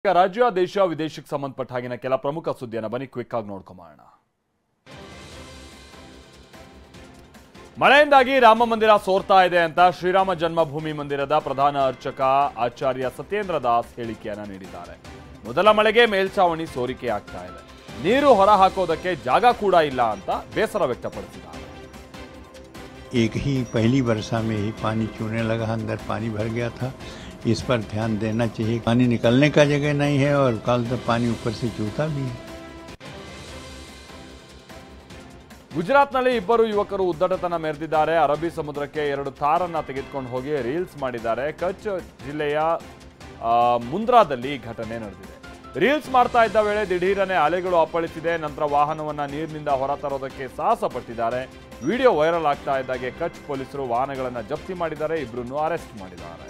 ಈಗ ರಾಜ್ಯ ದೇಶ ವಿದೇಶಕ್ಕೆ ಸಂಬಂಧಪಟ್ಟ ಹಾಗಿನ ಕೆಲ ಪ್ರಮುಖ ಸುದ್ದಿಯನ್ನು ಬನ್ನಿ ಕ್ವಿಕ್ ಆಗಿ ನೋಡ್ಕೊಂಬೋಣ. ಮಳೆಯಿಂದಾಗಿ ರಾಮ ಮಂದಿರ ಸೋರ್ತಾ ಇದೆ ಅಂತ ಶ್ರೀರಾಮ ಜನ್ಮಭೂಮಿ ಮಂದಿರದ ಪ್ರಧಾನ ಅರ್ಚಕ ಆಚಾರ್ಯ ಸತ್ಯೇಂದ್ರ ದಾಸ್ ಹೇಳಿಕೆಯನ್ನ ನೀಡಿದ್ದಾರೆ. ಮೊದಲ ಮಳೆಗೆ ಮೇಲ್ಛಾವಣಿ ಸೋರಿಕೆ ಆಗ್ತಾ ಇದೆ, ನೀರು ಹೊರ ಹಾಕೋದಕ್ಕೆ ಜಾಗ ಕೂಡ ಇಲ್ಲ ಅಂತ ಬೇಸರ ವ್ಯಕ್ತಪಡಿಸಿದ್ದಾರೆ. एक ही पहली वर्षा में ही पानी चूने लगा, अंदर पानी भर गया था. इस पर ध्यान देना चाहिए. पानी निकलने का जगह नहीं है और कल तक पानी ऊपर से चूता भी है. ಗುಜರಾತ್ನಲ್ಲಿ ಇಬ್ಬರು ಯುವಕರು ಉದ್ದಟತನ ಮೆರೆದಿದ್ದಾರೆ. ಅರಬ್ಬಿ ಸಮುದ್ರಕ್ಕೆ 2 ತಾರನ್ನ ತೆಗೆದುಕೊಂಡು ಹೋಗಿ ರೀಲ್ಸ್ ಮಾಡಿದ್ದಾರೆ. ಕಚ್ ಜಿಲ್ಲೆಯ ಮುಂದ್ರಾದಲ್ಲಿ ಘಟನೆ ನಡೆದಿದೆ. ರೀಲ್ಸ್ ಮಾಡ್ತಾ ಇದ್ದ ವೇಳೆ ದಿಢೀರನೆ ಅಲೆಗಳು ಅಪ್ಪಳಿಸಿದೆ. ನಂತರ ವಾಹನವನ್ನ ನೀರಿನಿಂದ ಹೊರತರೋದಕ್ಕೆ ಸಾಹಸ ಪಟ್ಟಿದ್ದಾರೆ. ವಿಡಿಯೋ ವೈರಲ್ ಆಗ್ತಾ ಇದ್ದಾಗೆ ಕಚ್ ಪೊಲೀಸರು ವಾಹನಗಳನ್ನು ಜಪ್ತಿ ಮಾಡಿದ್ದಾರೆ. ಇಬ್ಬರನ್ನು ಅರೆಸ್ಟ್ ಮಾಡಿದ್ದಾರೆ.